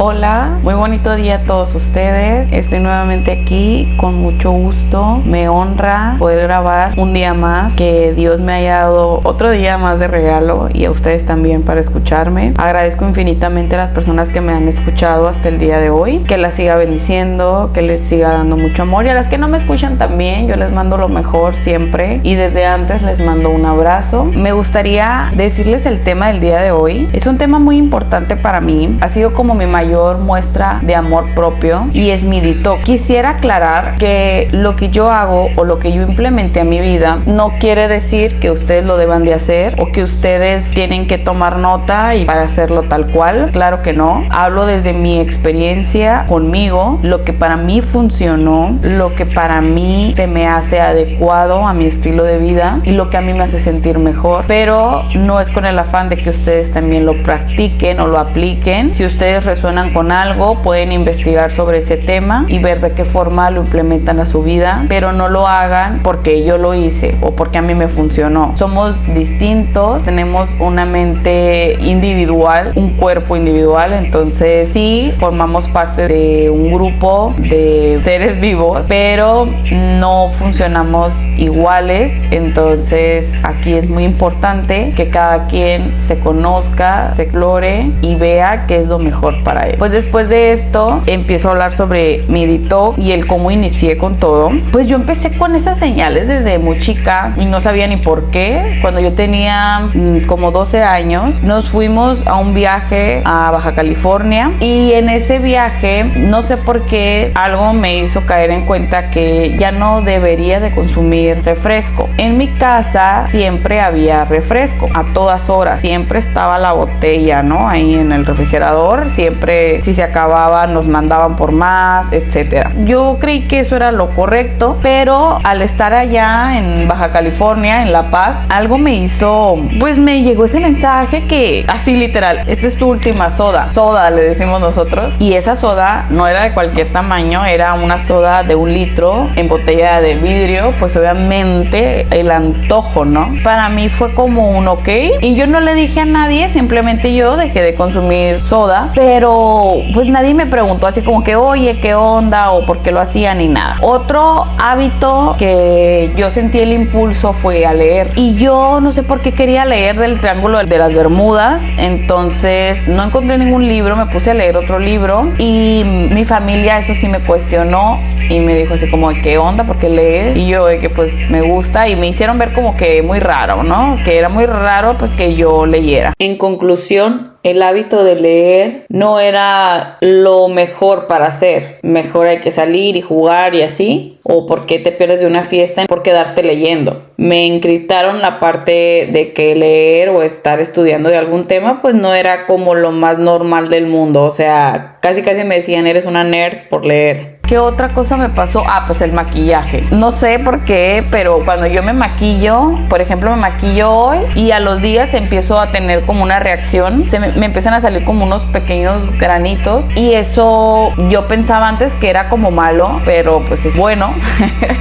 Hola, muy bonito día a todos ustedes. Estoy nuevamente aquí con mucho gusto. Me honra poder grabar un día más, que Dios me haya dado otro día más de regalo y a ustedes también para escucharme. Agradezco infinitamente a las personas que me han escuchado hasta el día de hoy, que las siga bendiciendo, que les siga dando mucho amor, y a las que no me escuchan también, yo les mando lo mejor siempre y desde antes les mando un abrazo. Me gustaría decirles el tema del día de hoy. Es un tema muy importante para mí, ha sido como mi mayor muestra de amor propio y es mi detox. Quisiera aclarar que lo que yo hago o lo que yo implementé a mi vida no quiere decir que ustedes lo deban de hacer o que ustedes tienen que tomar nota y para hacerlo tal cual. Claro que no. Hablo desde mi experiencia conmigo, lo que para mí funcionó, lo que para mí se me hace adecuado a mi estilo de vida y lo que a mí me hace sentir mejor, pero no es con el afán de que ustedes también lo practiquen o lo apliquen. Si ustedes resuenan con algo, pueden investigar sobre ese tema y ver de qué forma lo implementan a su vida, pero no lo hagan porque yo lo hice o porque a mí me funcionó. Somos distintos, tenemos una mente individual, un cuerpo individual, entonces sí formamos parte de un grupo de seres vivos, pero no funcionamos iguales. Entonces aquí es muy importante que cada quien se conozca, se explore y vea qué es lo mejor para él. Pues después de esto empiezo a hablar sobre mi detox y el cómo inicié con todo. Pues yo empecé con esas señales desde muy chica y no sabía ni por qué. Cuando yo tenía como 12 años nos fuimos a un viaje a Baja California y en ese viaje no sé por qué algo me hizo caer en cuenta que ya no debería de consumir refresco. En mi casa siempre había refresco a todas horas, siempre estaba la botella, ¿no? Ahí en el refrigerador, siempre si se acababa nos mandaban por más, etcétera. Yo creí que eso era lo correcto, pero al estar allá en Baja California, en La Paz, algo me hizo, pues me llegó ese mensaje que así literal, esta es tu última soda le decimos nosotros, y esa soda no era de cualquier tamaño, era una soda de 1 litro en botella de vidrio. Pues obviamente el antojo, ¿no? Para mí fue como un ok, y yo no le dije a nadie, simplemente yo dejé de consumir soda, pero pues nadie me preguntó así como que oye, ¿qué onda? O por qué lo hacía, ni nada. Otro hábito que yo sentí el impulso fue a leer, y yo no sé por qué quería leer del Triángulo de las Bermudas. Entonces no encontré ningún libro, me puse a leer otro libro y mi familia eso sí me cuestionó y me dijo así como ¿qué onda? ¿Por qué lees? Y yo que pues me gusta, y me hicieron ver como que muy raro, ¿no? Que era muy raro pues que yo leyera. En conclusión, el hábito de leer no era lo mejor para hacer. Mejor hay que salir y jugar y así. O por qué te pierdes de una fiesta por quedarte leyendo. Me encriptaron la parte de que leer o estar estudiando de algún tema pues no era como lo más normal del mundo. O sea, casi me decían eres una nerd por leer. ¿Qué otra cosa me pasó? Pues el maquillaje. No sé por qué, pero cuando yo me maquillo, por ejemplo, me maquillo hoy y a los días empiezo a tener como una reacción. Me empiezan a salir como unos pequeños granitos y eso yo pensaba antes que era como malo, pero pues es bueno.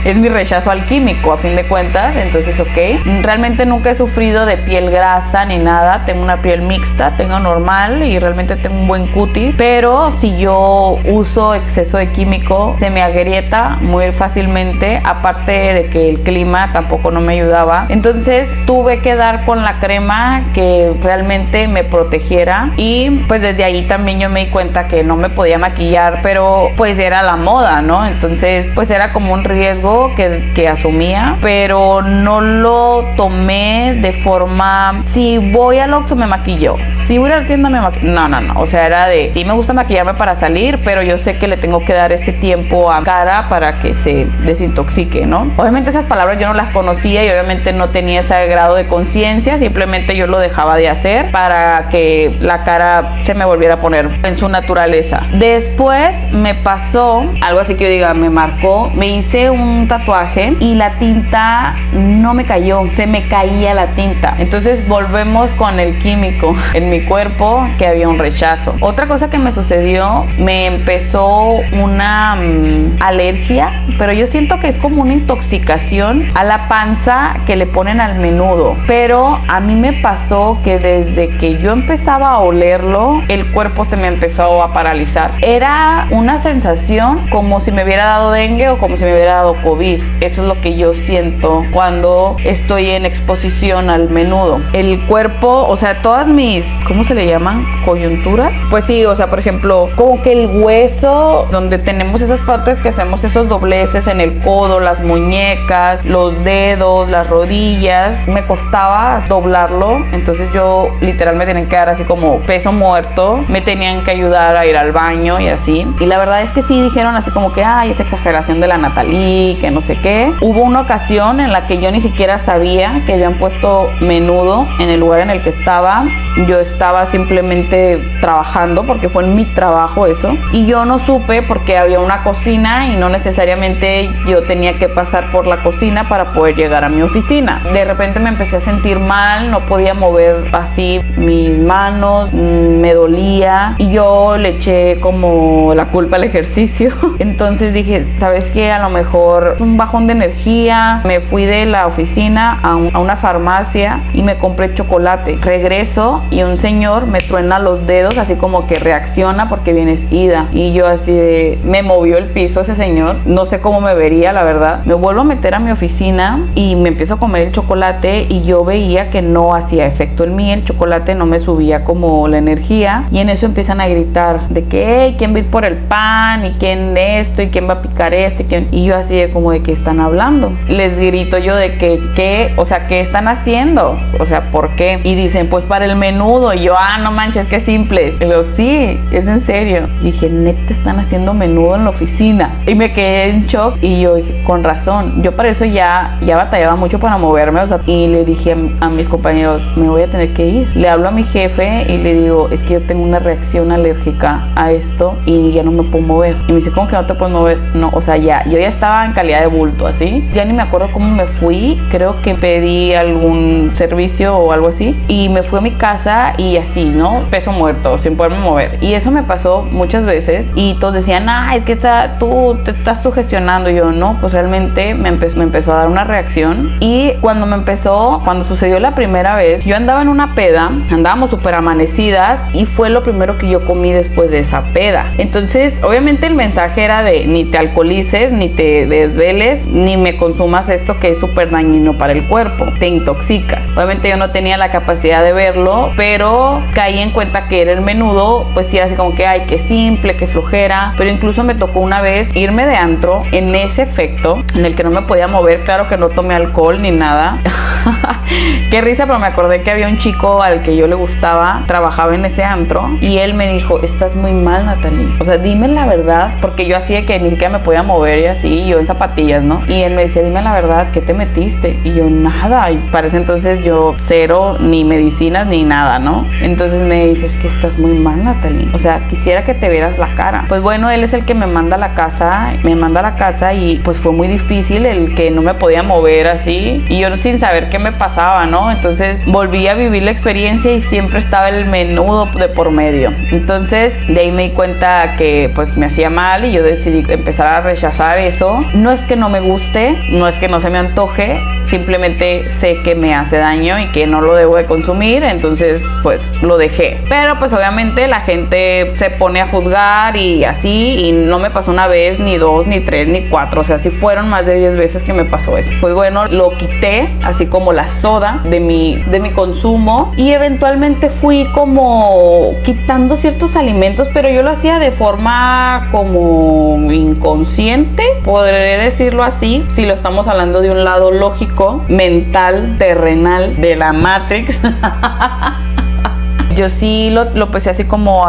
Es mi rechazo al químico a fin de cuentas, entonces ok. Realmente nunca he sufrido de piel grasa ni nada. Tengo una piel mixta, tengo normal y realmente tengo un buen cutis, pero si yo uso exceso de químico se me agrieta muy fácilmente, aparte de que el clima tampoco no me ayudaba. Entonces tuve que dar con la crema que realmente me protegiera, y pues desde ahí también yo me di cuenta que no me podía maquillar, pero pues era la moda, ¿no? Entonces pues era como un riesgo que asumía, pero no lo tomé de forma si voy al Oxxo me maquillo, si voy a la tienda me maquillo. No, o sea, era de sí me gusta maquillarme para salir, pero yo sé que le tengo que dar ese tiempo a cara para que se desintoxique, ¿no? Obviamente esas palabras yo no las conocía y obviamente no tenía ese grado de conciencia, simplemente yo lo dejaba de hacer para que la cara se me volviera a poner en su naturaleza. Después me pasó algo así que yo diga, me marcó, me hice un tatuaje y la tinta no me cayó, se me caía la tinta. Entonces volvemos con el químico en mi cuerpo, que había un rechazo. Otra cosa que me sucedió, me empezó una una alergia, pero yo siento que es como una intoxicación a la panza que le ponen al menudo. Pero a mí me pasó que desde que yo empezaba a olerlo, el cuerpo se me empezó a paralizar. Era una sensación como si me hubiera dado dengue o como si me hubiera dado COVID. Eso es lo que yo siento cuando estoy en exposición al menudo. El cuerpo, o sea, todas mis, ¿cómo se le llaman? Coyunturas. Pues sí, o sea, por ejemplo, como que el hueso, donde tenemos esas partes que hacemos esos dobleces en el codo, las muñecas, los dedos, las rodillas, me costaba doblarlo. Entonces yo literal me tenían que dar así como peso muerto, me tenían que ayudar a ir al baño y así. Y la verdad es que sí dijeron así como que, ay, es exageración de la Natalie, que no sé qué. Hubo una ocasión en la que yo ni siquiera sabía que habían puesto menudo en el lugar en el que estaba. Yo estaba simplemente trabajando porque fue en mi trabajo eso. Y yo no supe porque había una cocina y no necesariamente yo tenía que pasar por la cocina para poder llegar a mi oficina. De repente me empecé a sentir mal, no podía mover así mis manos, me dolía y yo le eché como la culpa al ejercicio. Entonces dije, ¿sabes qué? A lo mejor un bajón de energía. Me fui de la oficina a una farmacia y me compré chocolate. Regreso y un señor me truena los dedos, así como que reacciona porque vienes ida. Y yo así de, me movió el piso ese señor. No sé cómo me vería, la verdad. Me vuelvo a meter a mi oficina y me empiezo a comer el chocolate y yo veía que no hacía efecto en mí. El chocolate no me subía como la energía. Y en eso empiezan a gritar de que, hey, ¿quién va a ir por el pan? ¿Y quién esto? ¿Y quién va a picar esto? Y yo así de como de qué están hablando. Les grito yo de que, ¿qué? O sea, ¿qué están haciendo? O sea, ¿por qué? Y dicen, pues para el menudo. Y yo, no manches, qué simples. Y yo, sí, es en serio. Y dije, neta, están haciendo menudo en la oficina. Y me quedé en shock. Y yo dije, con razón. Yo para eso ya batallaba mucho para moverme. O sea, y le dije a mis compañeros, me voy a tener que ir. Le hablo a mi jefe y le digo, es que yo tengo una reacción alérgica a esto y ya no me puedo mover. Y me dice, ¿cómo que no te puedes mover? No, o sea, yo ya estaba en calidad de bulto, así. Ya ni me acuerdo cómo me fui. Creo que pedí algún servicio o algo así. Y me fui a mi casa y así, ¿no? Peso muerto, sin poderme mover. Y eso me pasó muchas veces. Y todos decían, es que tú te estás sugestionando. Y yo, no, pues realmente me empezó a dar una reacción. Y cuando sucedió la primera vez, yo andaba en una peda, andábamos súper amanecidas y fue lo primero que yo comí después de esa peda. Entonces, obviamente el mensaje era de ni te alcoholices, ni te desveles, ni me consumas esto que es súper dañino para el cuerpo, te intoxicas. Obviamente yo no tenía la capacidad de verlo, pero caí en cuenta que era el menudo, pues sí, así como que, ay, qué simple, qué flojera. Pero incluso me tocó una vez irme de antro en ese efecto, en el que no me podía mover. Claro que no tomé alcohol ni nada. Qué risa, pero me acordé que había un chico al que yo le gustaba, trabajaba en ese antro, y él me dijo, estás muy mal, Natalie. O sea, dime la verdad, porque yo así de que ni siquiera me podía mover y así, yo en zapatillas, ¿no? Y él me decía, dime la verdad, ¿qué te metiste? Y yo, nada. Y para ese entonces yo cero, ni medicinas, ni nada, ¿no? Entonces me dice, es que estás muy mal, Natalie. O sea, quisiera que te vieras la cara. Pues bueno, él es el que me manda a la casa y pues fue muy difícil el que no me podía mover así, y yo sin saber qué me pasaba, ¿no? Entonces volví a vivir la experiencia y siempre estaba el menudo de por medio. Entonces de ahí me di cuenta que pues me hacía mal y yo decidí empezar a rechazar eso. No es que no me guste, no es que no se me antoje, simplemente sé que me hace daño y que no lo debo de consumir, entonces pues lo dejé. Pero pues obviamente la gente se pone a juzgar y así, y no me pasó una vez, ni dos, ni tres, ni cuatro, o sea, sí fueron más de 10 veces que me pasó eso. Pues bueno, lo quité, así como la soda de mi consumo, y eventualmente fui como quitando ciertos alimentos, pero yo lo hacía de forma como inconsciente, podré decirlo así, si lo estamos hablando de un lado lógico, mental, terrenal, de la Matrix. Yo sí lo empecé así como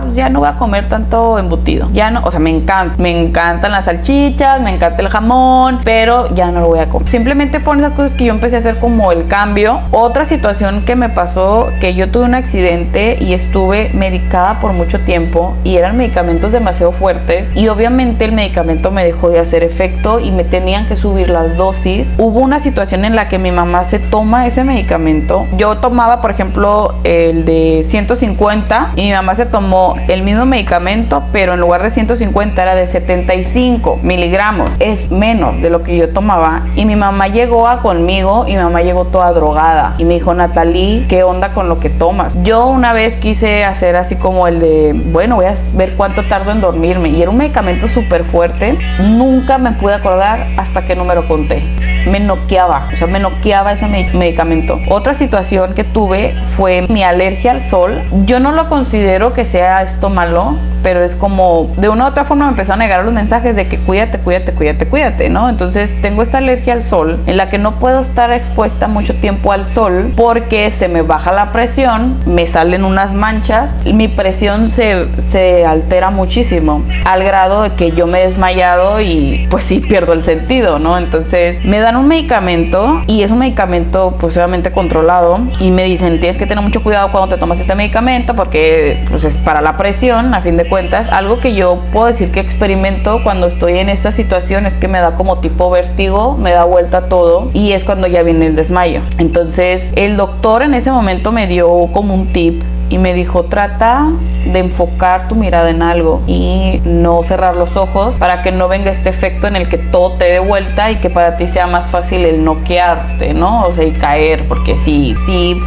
pues ya no voy a comer tanto embutido. Ya no, o sea, me encantan las salchichas, me encanta el jamón, pero ya no lo voy a comer. Simplemente fueron esas cosas que yo empecé a hacer como el cambio. Otra situación que me pasó, que yo tuve un accidente y estuve medicada por mucho tiempo y eran medicamentos demasiado fuertes, y obviamente el medicamento me dejó de hacer efecto y me tenían que subir las dosis. Hubo una situación en la que mi mamá se toma ese medicamento. Yo tomaba, por ejemplo, el de de 150 y mi mamá se tomó el mismo medicamento, pero en lugar de 150 era de 75 miligramos. Es menos de lo que yo tomaba. Y mi mamá llegó conmigo y mi mamá llegó toda drogada y me dijo: Natalie, ¿qué onda con lo que tomas? Yo una vez quise hacer así como el de, bueno, voy a ver cuánto tardo en dormirme, y era un medicamento súper fuerte. Nunca me pude acordar hasta qué número conté. Me noqueaba, o sea, me noqueaba ese medicamento. Otra situación que tuve fue mi alergia al sol. Yo no lo considero que sea esto malo, pero es como, de una u otra forma me empezó a negar los mensajes de que cuídate, cuídate, cuídate, cuídate, ¿no? Entonces tengo esta alergia al sol en la que no puedo estar expuesta mucho tiempo al sol porque se me baja la presión, me salen unas manchas, mi presión se altera muchísimo, al grado de que yo me he desmayado y pues sí pierdo el sentido, ¿no? Entonces me dan un medicamento, y es un medicamento pues obviamente controlado, y me dicen: tienes que tener mucho cuidado cuando te tomas este medicamento porque pues es para la presión, a fin de cuentas. Algo que yo puedo decir que experimento cuando estoy en esta situación es que me da como tipo vértigo, me da vuelta todo, y es cuando ya viene el desmayo. Entonces el doctor en ese momento me dio como un tip y me dijo: trata de enfocar tu mirada en algo y no cerrar los ojos para que no venga este efecto en el que todo te dé vuelta y que para ti sea más fácil el noquearte, ¿no? O sea, y caer, porque sí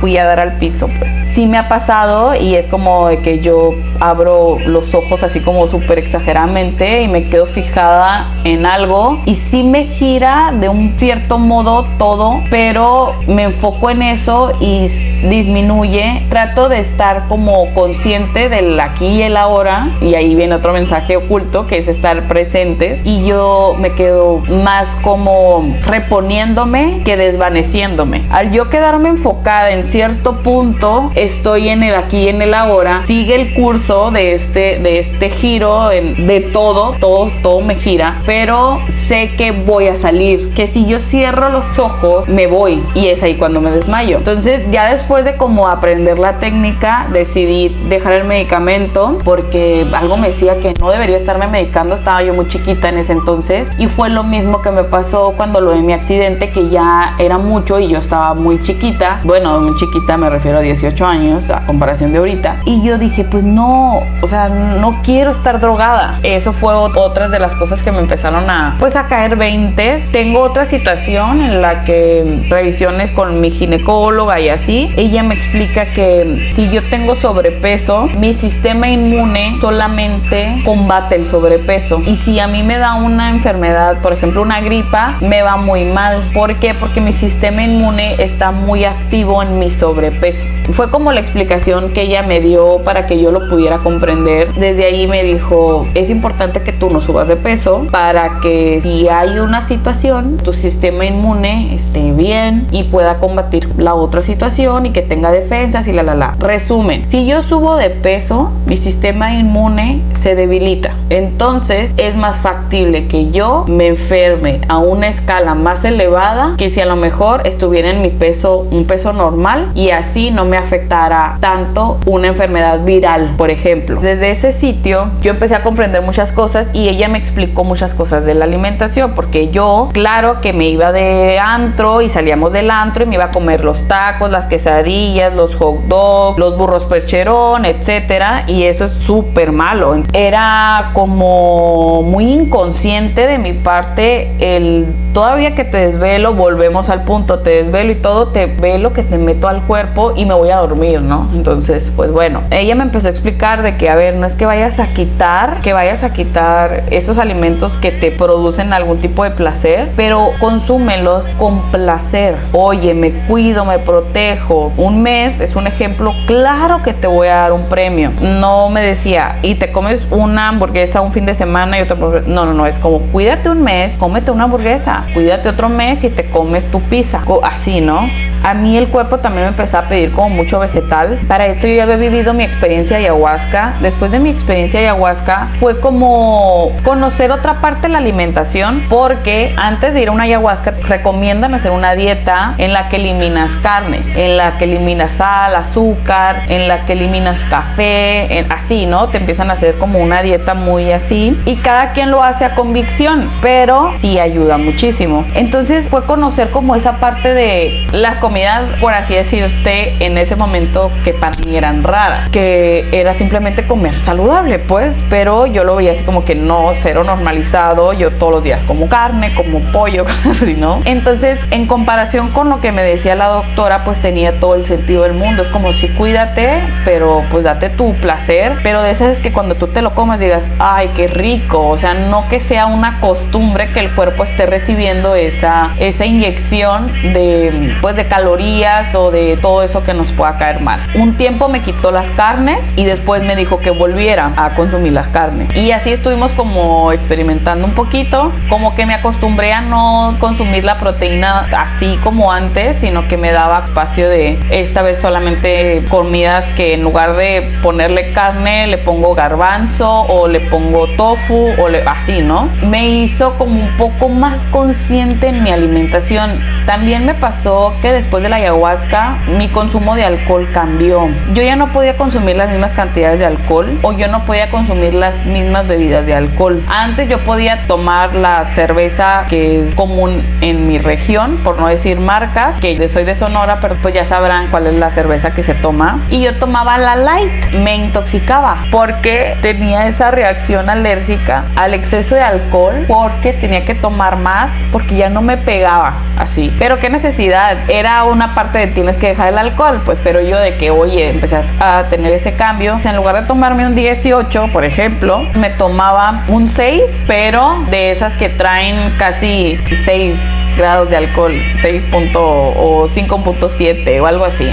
fui a dar al piso, pues. Sí me ha pasado, y es como de que yo abro los ojos así como súper exageradamente y me quedo fijada en algo, y sí me gira de un cierto modo todo, pero me enfoco en eso y disminuye. Trato de estar como consciente del aquí y el ahora, y ahí viene otro mensaje oculto, que es estar presentes, y yo me quedo más como reponiéndome que desvaneciéndome. Al yo quedarme enfocada en cierto punto, estoy en el aquí y en el ahora. Sigue el curso de este giro de todo me gira, pero sé que voy a salir, que si yo cierro los ojos me voy, y es ahí cuando me desmayo. Entonces ya después de como aprender la técnica, decidí dejar el medicamento porque algo me decía que no debería estarme medicando. Estaba yo muy chiquita en ese entonces, y fue lo mismo que me pasó cuando lo de mi accidente, que ya era mucho y yo estaba muy chiquita. Bueno, muy chiquita me refiero a 18 años a comparación de ahorita, y yo dije: pues no, o sea, no quiero estar drogada. Eso fue otra de las cosas que me empezaron a caer veintes. Tengo otra situación en la que revisiones con mi ginecóloga y así, ella me explica que si yo tengo sobrepeso, mi sistema inmune solamente combate el sobrepeso, y si a mí me da una enfermedad, por ejemplo una gripa, me va muy mal. ¿Por qué? Porque mi sistema inmune está muy activo en mi sobrepeso. Fue como la explicación que ella me dio para que yo lo pudiera comprender. Desde ahí me dijo: es importante que tú no subas de peso para que si hay una situación, tu sistema inmune esté bien y pueda combatir la otra situación y que tenga defensas y Resumen: si yo subo de peso, mi sistema inmune se debilita. Entonces es más factible que yo me enferme a una escala más elevada que si a lo mejor estuviera en mi peso, un peso normal, y así no me afectara tanto una enfermedad viral, por ejemplo. Desde ese sitio yo empecé a comprender muchas cosas, y ella me explicó muchas cosas de la alimentación, porque yo, claro que me iba de antro y salíamos del antro y me iba a comer los tacos, las quesadillas, los hot dogs, los burros percherón, etcétera, y eso es súper malo. Era como muy inconsciente de mi parte el todavía que te desvelo, volvemos al punto, te desvelo y todo, te velo que te meto al cuerpo y me voy a dormir, ¿no? Entonces, pues bueno, ella me empezó a explicar de que, a ver, no es que vayas a quitar esos alimentos que te producen algún tipo de placer, pero consúmelos con placer. Oye, me cuido, me protejo. Un mes es un ejemplo claro que te voy a dar un premio. No me decía: y te comes una hamburguesa un fin de semana y otra. No, es como: cuídate un mes, cómete una hamburguesa, cuídate otro mes y te comes tu pizza. Así, ¿no? A mí el cuerpo también me empezó a pedir como mucho vegetal. Para esto yo ya había vivido mi experiencia ayahuasca. Después de mi experiencia ayahuasca fue como conocer otra parte de la alimentación, porque antes de ir a una ayahuasca recomiendan hacer una dieta en la que eliminas carnes, en la que eliminas sal, azúcar, en la que eliminas café, así, ¿no? Te empiezan a hacer como una dieta muy así, y cada quien lo hace a convicción, pero sí ayuda muchísimo. Entonces fue conocer como esa parte de las comidas comidas, por así decirte, en ese momento que para mí eran raras, que era simplemente comer saludable, pues, pero yo lo veía así como que no, cero normalizado. Yo todos los días como carne, como pollo, cosas así, ¿no? Entonces, en comparación con lo que me decía la doctora, pues tenía todo el sentido del mundo. Es como si cuídate, pero pues date tu placer, pero de esas es que cuando tú te lo comas digas, ay, qué rico. O sea, no que sea una costumbre que el cuerpo esté recibiendo esa inyección de, pues, de calorías o de todo eso que nos pueda caer mal. Un tiempo me quitó las carnes y después me dijo que volviera a consumir las carnes. Y así estuvimos como experimentando un poquito, como que me acostumbré a no consumir la proteína así como antes, sino que me daba espacio de esta vez solamente comidas que en lugar de ponerle carne le pongo garbanzo o le pongo tofu o así, ¿no? Me hizo como un poco más consciente en mi alimentación. También me pasó que después de la ayahuasca mi consumo de alcohol cambió. Yo ya no podía consumir las mismas cantidades de alcohol, o yo no podía consumir las mismas bebidas de alcohol. Antes yo podía tomar la cerveza que es común en mi región, por no decir marcas, que soy de Sonora, pero pues ya sabrán cuál es la cerveza que se toma. Y yo tomaba la light, me intoxicaba porque tenía esa reacción alérgica al exceso de alcohol, porque tenía que tomar más, porque ya no me pegaba así. Pero qué necesidad, era una parte de tienes que dejar el alcohol, pues, pero yo de que, oye, empecé a tener ese cambio. En lugar de tomarme un 18, por ejemplo, me tomaba un 6, pero de esas que traen casi 6 grados de alcohol, 6 o 5.7 o algo así.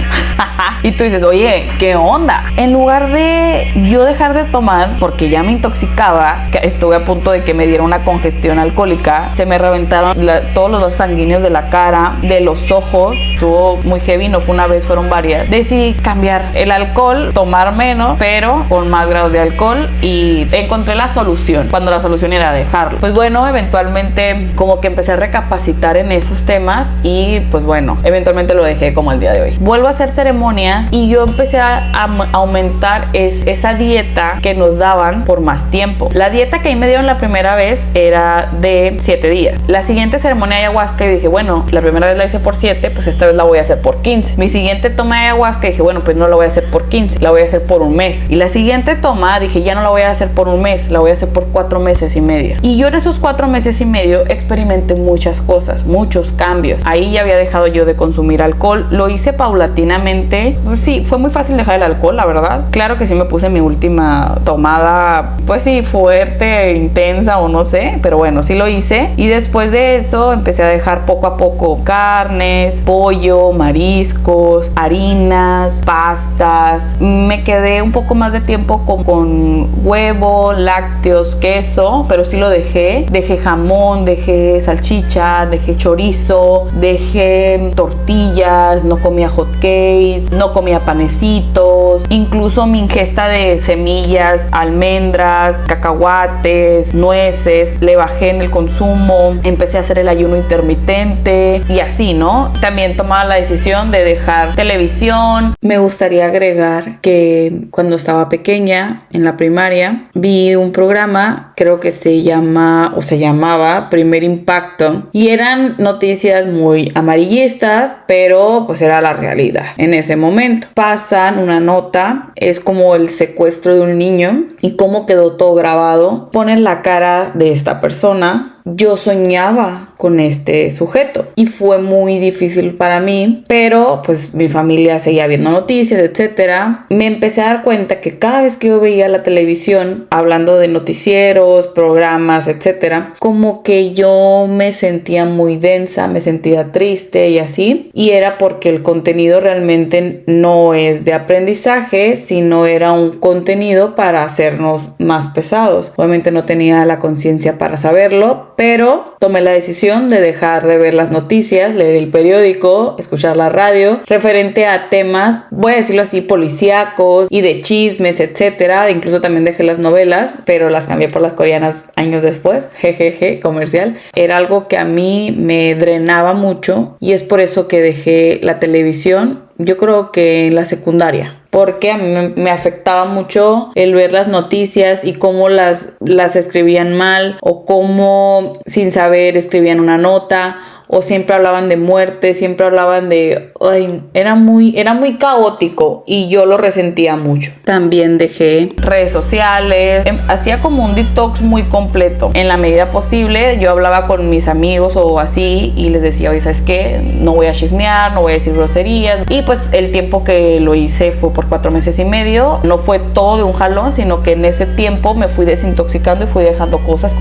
Y tú dices, oye, ¿qué onda? En lugar de yo dejar de tomar, porque ya me intoxicaba, que estuve a punto de que me diera una congestión alcohólica, se me reventaron todos los vasos sanguíneos de la cara, de los ojos, estuvo muy heavy, no fue una vez, fueron varias. Decidí cambiar el alcohol, tomar menos, pero con más grados de alcohol, y encontré la solución, cuando la solución era dejarlo. Pues bueno, eventualmente como que empecé a recapacitar en esos temas y pues bueno, eventualmente lo dejé como el día de hoy. Vuelvo a hacer ceremonias y yo empecé a aumentar esa dieta que nos daban por más tiempo. La dieta que ahí me dieron la primera vez era de 7 días. La siguiente ceremonia de ayahuasca, y dije, bueno, la primera vez la hice por 7, pues esta vez la voy a hacer por 15. Mi siguiente toma de ayahuasca, dije, bueno, pues no la voy a hacer por 15, la voy a hacer por un mes. Y la siguiente toma, dije, ya no la voy a hacer por un mes, la voy a hacer por 4 meses y medio. Y yo en esos 4 meses y medio experimenté muchas cosas, muchos cambios. Ahí ya había dejado yo de consumir alcohol, lo hice paulatinamente. Sí, fue muy fácil dejar el alcohol, la verdad. Claro que sí me puse mi última tomada, pues sí, fuerte, intensa o no sé, pero bueno, sí lo hice. Y después de eso empecé a dejar poco a poco carnes, pollo, mariscos, harinas, pastas. Me quedé un poco más de tiempo con huevo, lácteos, queso, pero sí lo dejé. Dejé jamón, dejé salchicha, dejé chorizo, dejé tortillas, no comía hot cakes, no comía panecitos, incluso mi ingesta de semillas, almendras, cacahuates, nueces, le bajé en el consumo, empecé a hacer el ayuno intermitente y así, ¿no? También tomaba la decisión de dejar televisión. Me gustaría agregar que cuando estaba pequeña, en la primaria, vi un programa, creo que se llamaba Primer Impacto, y eran noticias muy amarillistas, pero pues era la realidad. En ese momento pasan una nota, es como el secuestro de un niño y cómo quedó todo grabado. Ponen la cara de esta persona. Yo soñaba con este sujeto y fue muy difícil para mí, pero pues mi familia seguía viendo noticias, etcétera. Me empecé a dar cuenta que cada vez que yo veía la televisión hablando de noticieros, programas, etcétera, como que yo me sentía muy densa, me sentía triste y así, y era porque el contenido realmente no es de aprendizaje, sino era un contenido para hacernos más pesados. Obviamente no tenía la conciencia para saberlo, pero tomé la decisión de dejar de ver las noticias, leer el periódico, escuchar la radio, referente a temas, voy a decirlo así, policíacos y de chismes, etcétera. Incluso también dejé las novelas, pero las cambié por las coreanas años después, jejeje, comercial. Era algo que a mí me drenaba mucho y es por eso que dejé la televisión, yo creo que en la secundaria. porque a mí me afectaba mucho el ver las noticias y cómo las escribían mal, o cómo sin saber escribían una nota, o siempre hablaban de muerte, siempre hablaban de... Ay, era muy caótico y yo lo resentía mucho. También dejé redes sociales, hacía como un detox muy completo. En la medida posible yo hablaba con mis amigos o así y les decía, oye, ¿sabes qué? No voy a chismear, no voy a decir groserías. Y pues el tiempo que lo hice fue por 4 meses y medio. No fue todo de un jalón, sino que en ese tiempo me fui desintoxicando y fui dejando cosas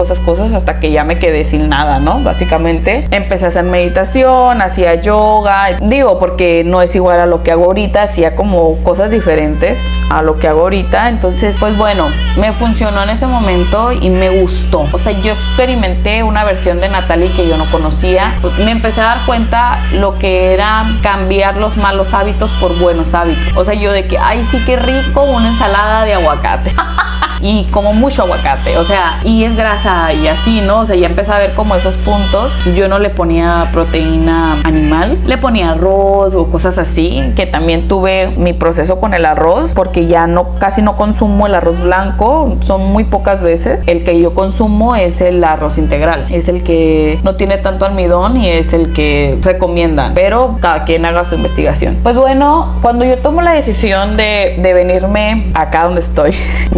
hasta que ya me quedé sin nada, ¿no? Básicamente empecé a hacer meditación, hacía yoga, digo porque no es igual a lo que hago ahorita, hacía como cosas diferentes a lo que hago ahorita. Entonces pues bueno, me funcionó en ese momento y me gustó. O sea, yo experimenté una versión de Natalie que yo no conocía. Me empecé a dar cuenta lo que era cambiar los malos hábitos por buenos hábitos. O sea, yo de que, ay sí, qué rico una ensalada de aguacate y como mucho aguacate, o sea, y es grasa y así, ¿no? O sea, ya empecé a ver como esos puntos. Yo no le ponía proteína animal, le ponía arroz o cosas así, que también tuve mi proceso con el arroz, porque ya casi no consumo el arroz blanco, son muy pocas veces. El que yo consumo es el arroz integral, es el que no tiene tanto almidón y es el que recomiendan, pero cada quien haga su investigación. Pues bueno, cuando yo tomo la decisión de venirme acá donde estoy,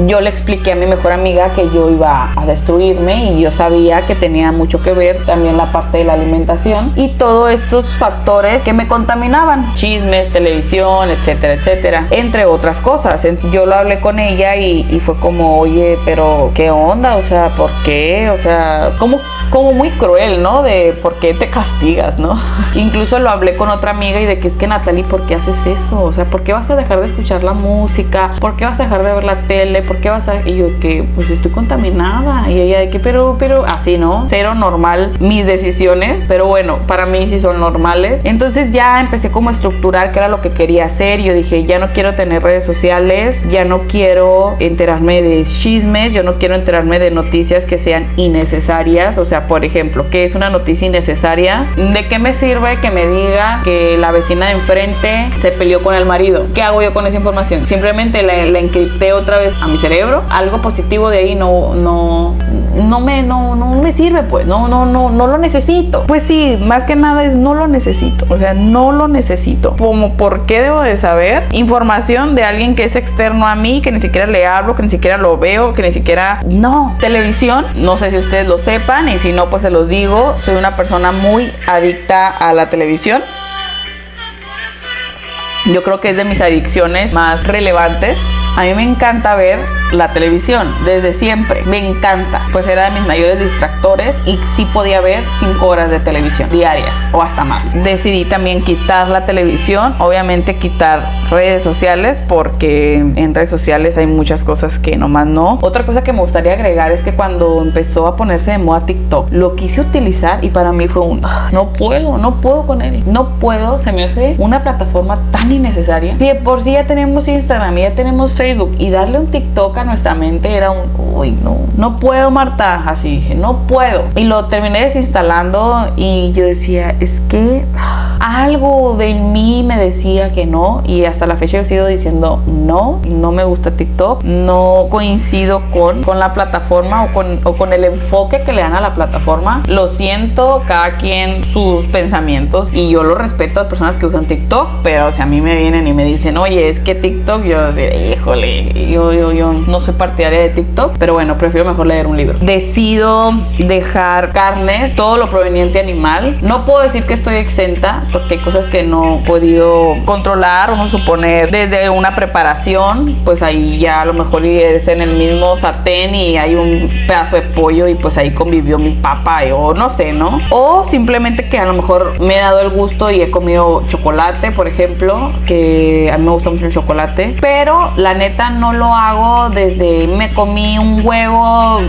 yo le expliqué a mi mejor amiga que yo iba a destruirme y yo sabía que tenía mucho que ver también la parte de la alimentación y todos estos factores que me contaminaban, chismes, televisión, etcétera, etcétera, entre otras cosas. Yo lo hablé con ella y fue como, oye, pero ¿qué onda? O sea, ¿por qué? O sea, como muy cruel, ¿no? De ¿por qué te castigas, no? Incluso lo hablé con otra amiga y de que es que Natalie, ¿por qué haces eso? O sea, ¿por qué vas a dejar de escuchar la música? ¿Por qué vas a dejar de ver la tele? ¿Por qué vas a...? Y yo que, pues estoy contaminada. Y ella de que, pero, así, ¿no? Cero normal mis decisiones. Pero bueno, para mí sí son normales. Entonces ya empecé como a estructurar qué era lo que quería hacer. Yo dije, ya no quiero tener redes sociales. Ya no quiero enterarme de chismes. Yo no quiero enterarme de noticias que sean innecesarias. O sea, por ejemplo, ¿qué es una noticia innecesaria? ¿De qué me sirve que me diga que la vecina de enfrente se peleó con el marido? ¿Qué hago yo con esa información? Simplemente la encripté otra vez a mi cerebro. Algo positivo de ahí no me sirve, pues no lo necesito. Pues sí, más que nada es no lo necesito. O sea, no lo necesito. Como, ¿por qué debo de saber información de alguien que es externo a mí, que ni siquiera le hablo, que ni siquiera lo veo, que ni siquiera... No. Televisión, no sé si ustedes lo sepan y si no, pues se los digo. Soy una persona muy adicta a la televisión. Yo creo que es de mis adicciones más relevantes. A mí me encanta ver la televisión desde siempre, me encanta, pues era de mis mayores distractores y sí podía ver 5 horas de televisión diarias o hasta más. Decidí también quitar la televisión, obviamente quitar redes sociales, porque en redes sociales hay muchas cosas que nomás no. Otra cosa que me gustaría agregar es que cuando empezó a ponerse de moda TikTok, lo quise utilizar y para mí fue no puedo con él, no puedo, se me hace una plataforma tan innecesaria. Si de por sí ya tenemos Instagram y ya tenemos Facebook, y darle un TikTok a nuestra mente era no puedo, Marta, así dije, no puedo, y lo terminé desinstalando y yo decía, es que algo de mí me decía que no, y hasta la fecha yo sigo diciendo no me gusta TikTok, no coincido con la plataforma o con el enfoque que le dan a la plataforma. Lo siento, cada quien sus pensamientos y yo lo respeto a las personas que usan TikTok, pero si a mí me vienen y me dicen, oye, es que TikTok, yo diré, híjole, yo no soy partidaria de TikTok, pero bueno, prefiero mejor leer un libro. Decido dejar carnes, todo lo proveniente animal. No puedo decir que estoy exenta, porque hay cosas que no he podido controlar, vamos a suponer, desde una preparación, pues ahí ya a lo mejor es en el mismo sartén y hay un pedazo de pollo y pues ahí convivió mi papa o no sé, ¿no? O simplemente que a lo mejor me he dado el gusto y he comido chocolate, por ejemplo, que a mí me gusta mucho el chocolate, pero la neta no lo hago desde me comí un huevo.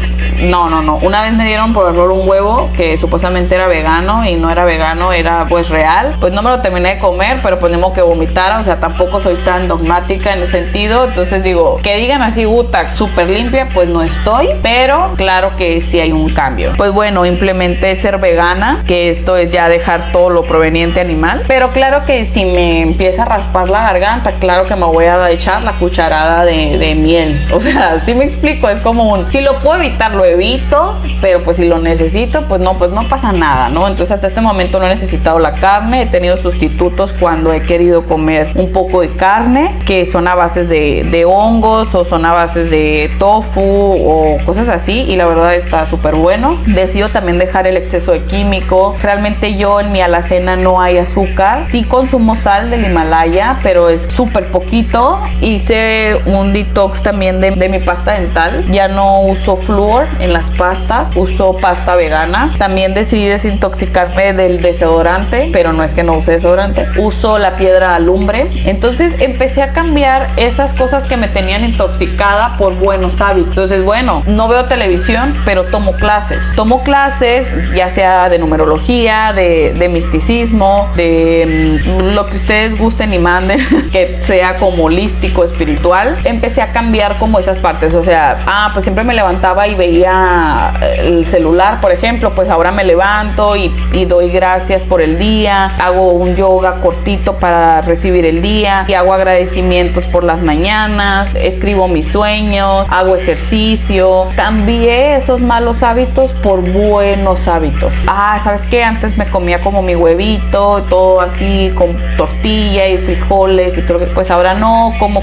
No. Una vez me dieron por error un huevo que supuestamente era vegano y no era vegano, era pues real. Pues no me lo terminé de comer, pero pues tengo que vomitar. O sea, tampoco soy tan dogmática en ese sentido. Entonces digo, que digan así, Uta, súper limpia, pues no estoy. Pero claro que sí hay un cambio. Pues bueno, implementé ser vegana, que esto es ya dejar todo lo proveniente animal. Pero claro que si me empieza a raspar la garganta, claro que me voy a echar la cucharada de miel. O sea, si me explico, es como si lo puedo evitar, lo evito, pero pues si lo necesito, pues no pasa nada, ¿no? Entonces hasta este momento no he necesitado la carne, he tenido sustitutos cuando he querido comer un poco de carne, que son a bases de hongos o son a bases de tofu o cosas así, y la verdad está súper bueno. Decido también dejar el exceso de químico. Realmente yo en mi alacena no hay azúcar, sí consumo sal del Himalaya, pero es súper poquito. Hice un detox también de mi pasta dental, ya no uso flúor en las pastas, uso pasta vegana. También decidí desintoxicarme del desodorante, pero no es que no use desodorante, uso la piedra alumbre. Entonces empecé a cambiar esas cosas que me tenían intoxicada por buenos hábitos. Entonces bueno, no veo televisión, pero tomo clases, ya sea de numerología, de misticismo, de lo que ustedes gusten y manden, que sea como holístico, espiritual. Empecé a cambiar como esas partes, o sea, pues siempre me levantaba y veía el celular, por ejemplo, pues ahora me levanto y doy gracias por el día, hago un yoga cortito para recibir el día y hago agradecimientos por las mañanas, escribo mis sueños, hago ejercicio. Cambié esos malos hábitos por buenos hábitos. ¿Sabes qué? Antes me comía como mi huevito, todo así con tortilla y frijoles y todo, pues ahora no, como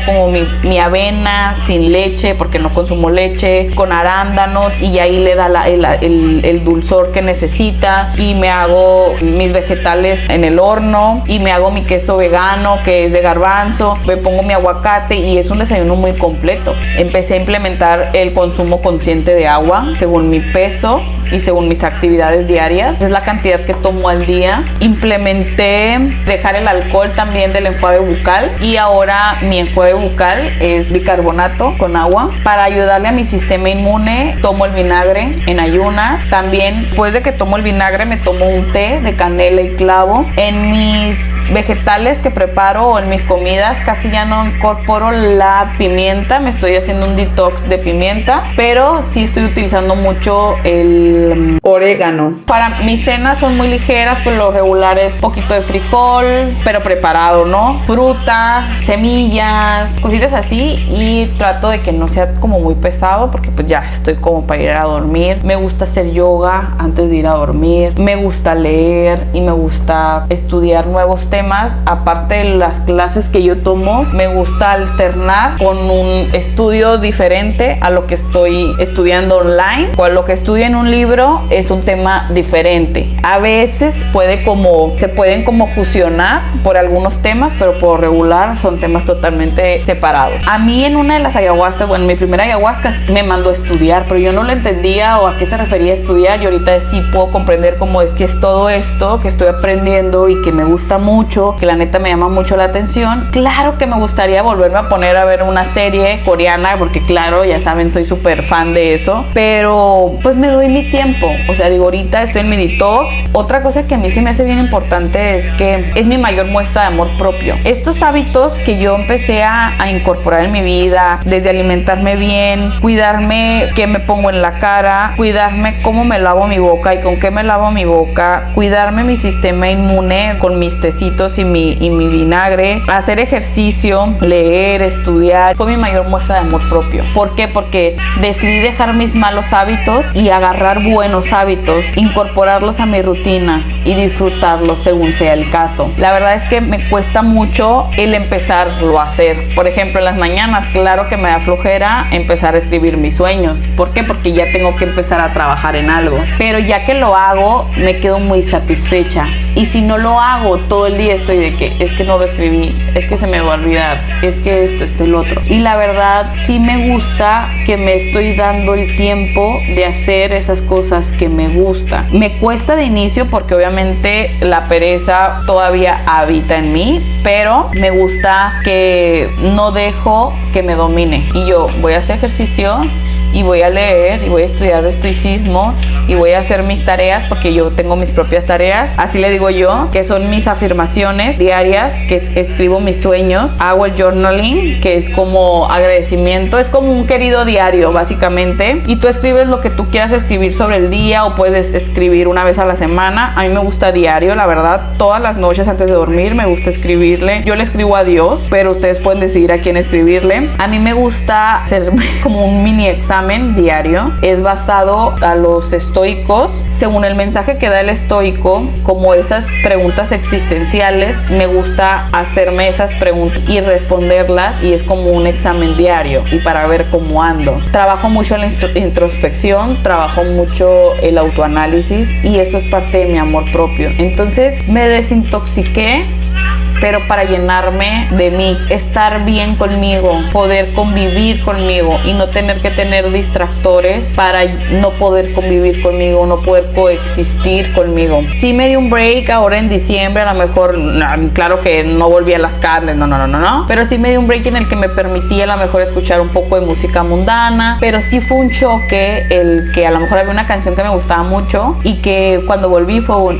mi avena sin leche, porque no consumo leche, con arándanos, y ahí le da el dulzor que necesita, y me hago mis vegetales en el horno y me hago mi queso vegano que es de garbanzo, me pongo mi aguacate y es un desayuno muy completo. Empecé a implementar el consumo consciente de agua según mi peso y según mis actividades diarias, es la cantidad que tomo al día. Implementé dejar el alcohol también del enjuague bucal, y ahora mi enjuague bucal es bicarbonato con agua para ayudarle a mi sistema inmune. Tomo el vinagre en ayunas. También después de que tomo el vinagre me tomo un té de canela y clavo. En mis vegetales que preparo o en mis comidas casi ya no incorporo la pimienta, me estoy haciendo un detox de pimienta, pero sí estoy utilizando mucho el orégano. Para mis cenas son muy ligeras, pues lo regular es un poquito de frijol, pero preparado, ¿no? Fruta, semillas, cositas así, y trato de que no sea como muy pesado porque pues ya estoy como para ir a dormir. Me gusta hacer yoga antes de ir a dormir, me gusta leer y me gusta estudiar nuevos temas. Aparte de las clases que yo tomo, me gusta alternar con un estudio diferente a lo que estoy estudiando online, o a lo que estudio en un libro es un tema diferente. A veces se pueden como fusionar por algunos temas, pero por regular son temas totalmente separados. A mí en una de las ayahuascas, bueno, mi primera ayahuasca me mandó a estudiar, pero yo no lo entendía o a qué se refería a estudiar, y ahorita sí puedo comprender cómo es que es todo esto que estoy aprendiendo y que me gusta mucho, que la neta me llama mucho la atención. Claro que me gustaría volverme a poner a ver una serie coreana, porque claro, ya saben, soy súper fan de eso, pero pues me doy mi tiempo. O sea, digo, ahorita estoy en mi detox. Otra cosa que a mí se me hace bien importante es que es mi mayor muestra de amor propio. Estos hábitos que yo empecé a incorporar en mi vida, desde alimentarme bien, cuidarme qué me pongo en la cara, cuidarme cómo me lavo mi boca y con qué me lavo mi boca, cuidarme mi sistema inmune con mis tecitos y mi vinagre, hacer ejercicio, leer, estudiar, fue mi mayor muestra de amor propio. ¿Por qué? Porque decidí dejar mis malos hábitos y agarrar buenos hábitos, incorporarlos a mi rutina y disfrutarlos según sea el caso. La verdad es que me cuesta mucho el empezarlo a hacer. Por ejemplo, en las mañanas, claro que me da flojera empezar a escribir mis sueños. ¿Por qué? Porque ya tengo que empezar a trabajar en algo. Pero ya que lo hago, me quedo muy satisfecha. Y si no lo hago todo el día estoy de que es que no lo escribí, es que se me va a olvidar, es que esto, el otro. Y la verdad sí me gusta que me estoy dando el tiempo de hacer esas cosas que me gusta. Me cuesta de inicio porque obviamente la pereza todavía habita en mí, pero me gusta que no dejo que me domine. Y yo voy a hacer ejercicio y voy a leer y voy a estudiar estoicismo y voy a hacer mis tareas, porque yo tengo mis propias tareas, así le digo yo, que son mis afirmaciones diarias, que escribo mis sueños, hago el journaling, que es como agradecimiento, es como un querido diario básicamente, y tú escribes lo que tú quieras escribir sobre el día, o puedes escribir una vez a la semana. A mí me gusta diario, la verdad, todas las noches antes de dormir me gusta escribirle. Yo le escribo a Dios, pero ustedes pueden decidir a quién escribirle. A mí me gusta hacer como un mini examen diario, es basado a los estoicos, según el mensaje que da el estoico, como esas preguntas existenciales. Me gusta hacerme esas preguntas y responderlas, y es como un examen diario y para ver cómo ando. Trabajo mucho la introspección, trabajo mucho el autoanálisis, y eso es parte de mi amor propio. Entonces me desintoxiqué, pero para llenarme de mí, estar bien conmigo, poder convivir conmigo y no tener que tener distractores para no poder convivir conmigo, no poder coexistir conmigo. Sí me di un break ahora en diciembre, a lo mejor, claro que no volví a las carnes, no, pero sí me di un break en el que me permití a lo mejor escuchar un poco de música mundana, pero sí fue un choque el que a lo mejor había una canción que me gustaba mucho y que cuando volví fue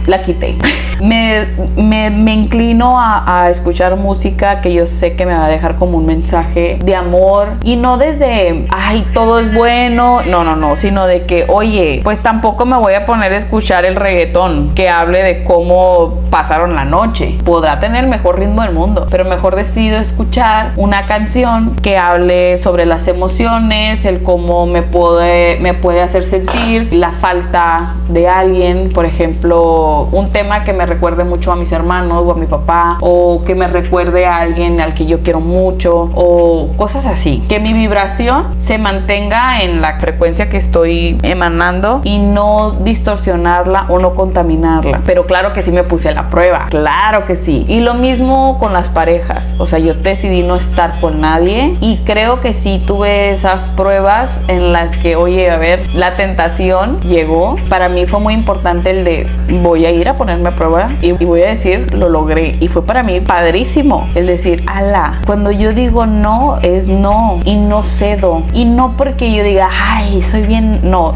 la quité. Me inclino a escuchar música que yo sé que me va a dejar como un mensaje de amor, y no desde ay, todo es bueno, no, sino de que, oye, pues tampoco me voy a poner a escuchar el reggaetón que hable de cómo pasaron la noche. Podrá tener el mejor ritmo del mundo, pero mejor decido escuchar una canción que hable sobre las emociones, el cómo me puede hacer sentir la falta de alguien, por ejemplo, un tema que me recuerde mucho a mis hermanos o a mi papá, o que me recuerde a alguien al que yo quiero mucho, o cosas así, que mi vibración se mantenga en la frecuencia que estoy emanando y no distorsionarla o no contaminarla. Pero claro que sí me puse a la prueba, claro que sí. Y lo mismo con las parejas, o sea, yo decidí no estar con nadie, y creo que sí tuve esas pruebas en las que, oye, a ver, la tentación llegó. Para mí fue muy importante el de voy a ir a ponerme a prueba y voy a decir, lo logré, y fue para mí padrísimo el decir, ala, cuando yo digo no, es no, y no cedo, y no porque yo diga, ay, soy bien, no,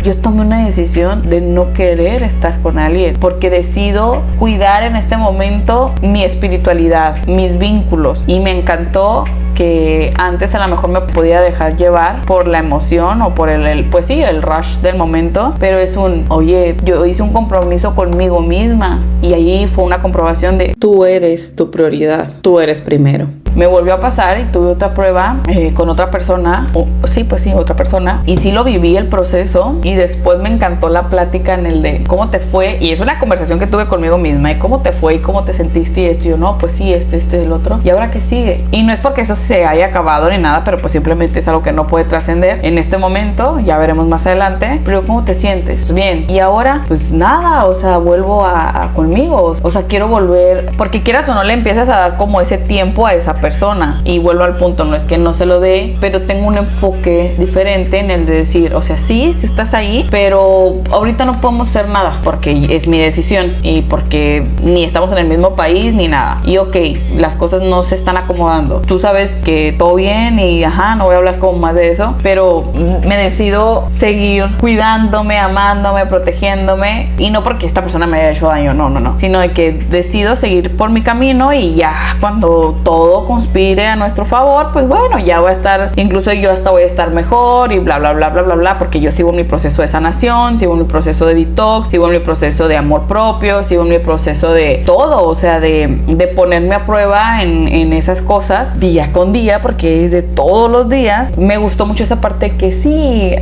yo tomé una decisión de no querer estar con alguien, porque decido cuidar en este momento mi espiritualidad, mis vínculos, y me encantó que antes a lo mejor me podía dejar llevar por la emoción o por pues sí, el rush del momento, pero es oye, yo hice un compromiso conmigo misma, y ahí fue una comprobación de tú eres tu prioridad, tú eres primero. Me volvió a pasar y tuve otra prueba con otra persona, otra persona, y sí lo viví el proceso, y después me encantó la plática en el de cómo te fue, y es una conversación que tuve conmigo misma, y cómo te fue y cómo te sentiste, y esto, y yo, no, pues sí, esto y el otro, y ahora qué sigue. Y no es porque eso se haya acabado ni nada, pero pues simplemente es algo que no puede trascender en este momento, ya veremos más adelante. Pero ¿cómo te sientes? Bien. Y ahora, pues nada, o sea, vuelvo a conmigo, o sea, quiero volver, porque quieras o no le empiezas a dar como ese tiempo a esa persona, y vuelvo al punto, no es que no se lo dé, pero tengo un enfoque diferente en el de decir, o sea, sí estás ahí, pero ahorita no podemos hacer nada porque es mi decisión, y porque ni estamos en el mismo país ni nada, y ok, las cosas no se están acomodando, tú sabes que todo bien, y no voy a hablar como más de eso, pero me decido seguir cuidándome, amándome, protegiéndome, y no porque esta persona me haya hecho daño, no, sino de que decido seguir por mi camino, y ya cuando todo conspire a nuestro favor, pues bueno, ya voy a estar, incluso yo hasta voy a estar mejor, y bla, porque yo sigo en mi proceso de sanación, sigo en mi proceso de detox, sigo en mi proceso de amor propio, sigo en mi proceso de todo, o sea, de ponerme a prueba en esas cosas día con día, porque es de todos los días. Me gustó mucho esa parte que sí,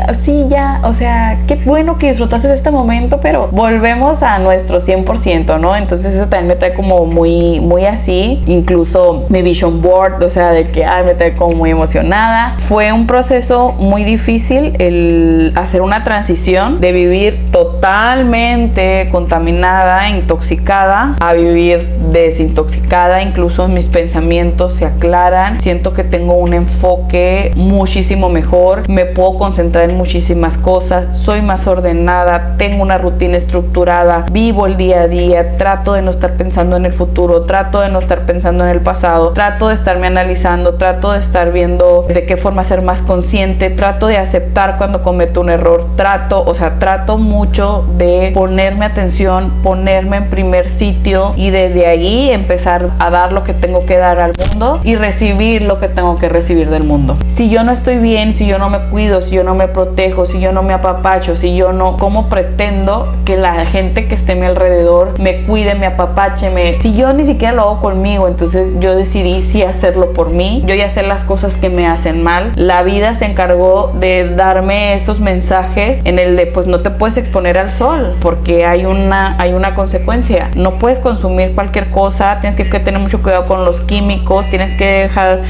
ya, o sea, qué bueno que disfrutaste este momento, pero volvemos a nuestro 100%, ¿no? Entonces eso también me trae como muy así. Incluso mi vision on board, o sea, de que me tengo como muy emocionada. Fue un proceso muy difícil el hacer una transición de vivir totalmente contaminada, intoxicada, a vivir desintoxicada. Incluso mis pensamientos se aclaran, siento que tengo un enfoque muchísimo mejor, me puedo concentrar en muchísimas cosas, soy más ordenada, tengo una rutina estructurada, vivo el día a día, trato de no estar pensando en el futuro, trato de no estar pensando en el pasado, trato de estarme analizando, trato de estar viendo de qué forma ser más consciente, trato de aceptar cuando cometo un error, trato mucho de ponerme atención, ponerme en primer sitio y desde ahí empezar a dar lo que tengo que dar al mundo y recibir lo que tengo que recibir del mundo. Si yo no estoy bien, si yo no me cuido, si yo no me protejo, si yo no me apapacho, si yo no, ¿cómo pretendo que la gente que esté a mi alrededor me cuide, me apapache, si yo ni siquiera lo hago conmigo? Entonces yo decidí sí hacerlo por mí, yo ya sé las cosas que me hacen mal. La vida se encargó de darme esos mensajes en el de pues no te puedes exponer al sol porque hay una consecuencia, no puedes consumir cualquier cosa, tienes que tener mucho cuidado con los químicos, tienes que dejar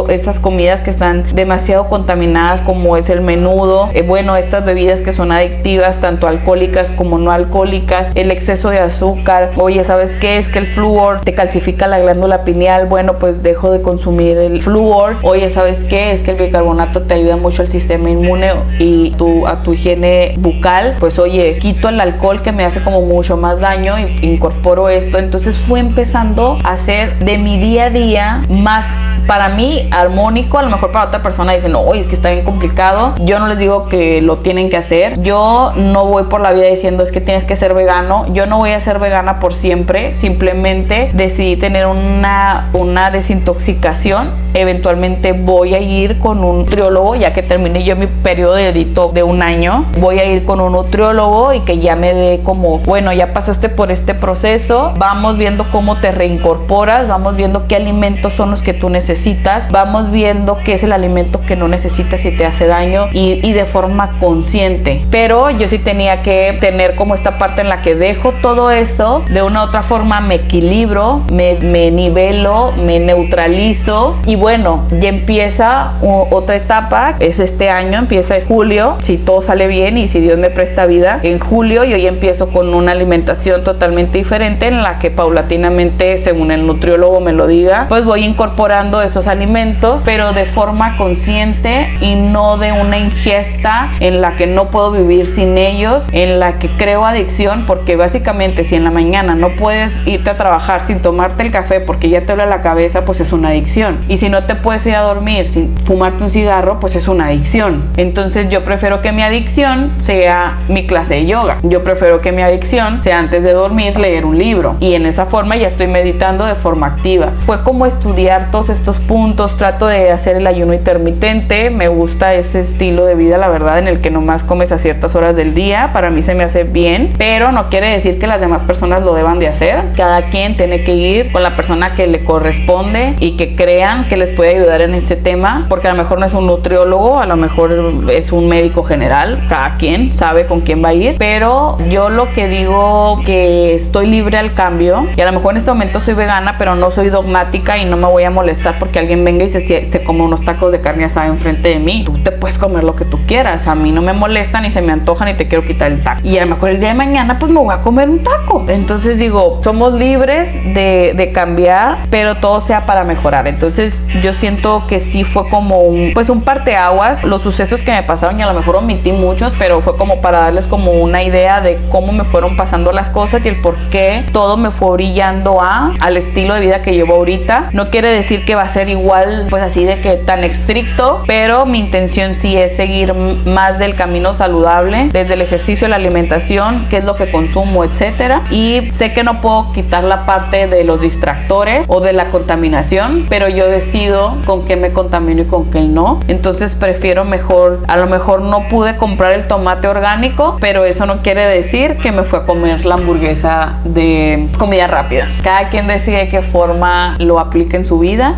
esas comidas que están demasiado contaminadas como es el menudo, estas bebidas que son adictivas, tanto alcohólicas como no alcohólicas, el exceso de azúcar. Oye, ¿sabes qué? Es que el flúor te calcifica la glándula pineal, bueno, pues dejo de consumir el flúor. Oye, ¿sabes qué? Es que el bicarbonato te ayuda mucho al sistema inmune y a tu higiene bucal, pues oye, quito el alcohol que me hace como mucho más daño y incorporo esto. Entonces fue empezando a hacer de mi día a día más, para mí, armónico. A lo mejor para otra persona dicen, no, es que está bien complicado. Yo no les digo que lo tienen que hacer. Yo no voy por la vida diciendo es que tienes que ser vegano. Yo no voy a ser vegana por siempre. Simplemente decidí tener una desintoxicación. Eventualmente voy a ir con un nutriólogo, ya que termine yo mi periodo de detox de 1 año. Voy a ir con un nutriólogo y que ya me dé como, bueno, ya pasaste por este proceso. Vamos viendo cómo te reincorporas. Vamos viendo qué alimentos son los que tú necesitas, vamos viendo qué es el alimento que no necesitas y te hace daño y de forma consciente. Pero yo sí tenía que tener como esta parte en la que dejo todo eso, de una u otra forma me equilibro, me nivelo, me neutralizo y bueno, ya empieza otra etapa. Es este año, empieza en julio, si todo sale bien y si Dios me presta vida, en julio yo ya empiezo con una alimentación totalmente diferente en la que paulatinamente, según el nutriólogo me lo diga, pues voy incorporando esos alimentos, pero de forma consciente y no de una ingesta en la que no puedo vivir sin ellos, en la que creo adicción, porque básicamente si en la mañana no puedes irte a trabajar sin tomarte el café porque ya te duele la cabeza, pues es una adicción. Y si no te puedes ir a dormir sin fumarte un cigarro, pues es una adicción. Entonces yo prefiero que mi adicción sea mi clase de yoga. Yo prefiero que mi adicción sea antes de dormir leer un libro. Y en esa forma ya estoy meditando de forma activa. Fue como estudiar todos estos puntos. Trato de hacer el ayuno intermitente. Me gusta ese estilo de vida, la verdad, en el que nomás comes a ciertas horas del día. Para mí se me hace bien, pero no quiere decir que las demás personas lo deban de hacer. Cada quien tiene que ir con la persona que le corresponde y que crean que les puede ayudar en este tema, porque a lo mejor no es un nutriólogo, a lo mejor es un médico general. Cada quien sabe con quién va a ir, pero yo lo que digo que estoy libre al cambio, y a lo mejor en este momento soy vegana, pero no soy dogmática y no me voy a molestar porque alguien venga y se come unos tacos de carne asada enfrente de mí. Tú te puedes comer lo que tú quieras, a mí no me molesta ni se me antoja ni te quiero quitar el taco, y a lo mejor el día de mañana pues me voy a comer un taco. Entonces digo, somos libres de cambiar, pero todo sea para mejorar. Entonces yo siento que sí fue como un parteaguas los sucesos que me pasaron, y a lo mejor omití muchos, pero fue como para darles como una idea de cómo me fueron pasando las cosas y el por qué todo me fue brillando al estilo de vida que llevo ahorita. No quiere decir que va a ser igual, pues así de que tan estricto, pero mi intención sí es seguir más del camino saludable, desde el ejercicio, la alimentación, qué es lo que consumo, etcétera. Y sé que no puedo quitar la parte de los distractores o de la contaminación, pero yo decido con qué me contamino y con qué no. Entonces prefiero mejor, a lo mejor no pude comprar el tomate orgánico, pero eso no quiere decir que me fue a comer la hamburguesa de comida rápida. Cada quien decide qué forma lo aplica en su vida.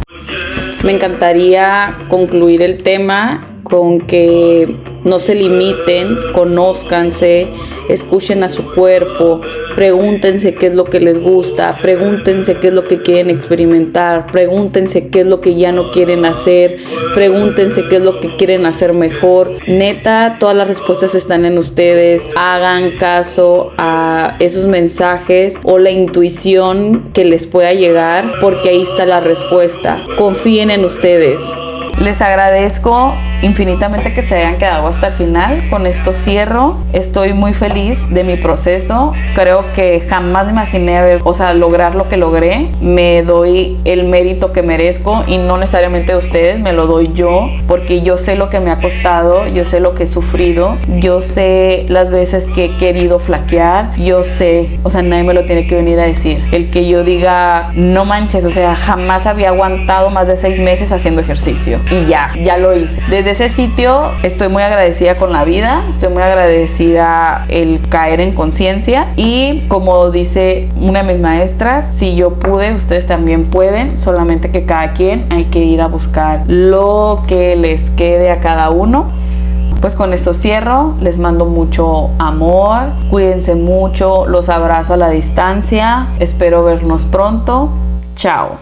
Me encantaría concluir el tema con que No se limiten, conózcanse, escuchen a su cuerpo, pregúntense qué es lo que les gusta, pregúntense qué es lo que quieren experimentar, pregúntense qué es lo que ya no quieren hacer, pregúntense qué es lo que quieren hacer mejor. Neta, todas las respuestas están en ustedes. Hagan caso a esos mensajes o la intuición que les pueda llegar, porque ahí está la respuesta. Confíen en ustedes. Les agradezco infinitamente que se hayan quedado hasta el final. Con esto cierro. Estoy muy feliz de mi proceso. Creo que jamás me imaginé lograr lo que logré. Me doy el mérito que merezco y no necesariamente de ustedes, me lo doy yo, porque yo sé lo que me ha costado, yo sé lo que he sufrido, yo sé las veces que he querido flaquear, yo sé, nadie me lo tiene que venir a decir. El que yo diga, no manches, jamás había aguantado más de 6 meses haciendo ejercicio. Y ya lo hice. Desde ese sitio estoy muy agradecida con la vida, estoy muy agradecida el caer en conciencia, y como dice una de mis maestras, si yo pude, ustedes también pueden, solamente que cada quien hay que ir a buscar lo que les quede a cada uno. Pues con esto cierro, les mando mucho amor, cuídense mucho, los abrazo a la distancia, espero vernos pronto, chao.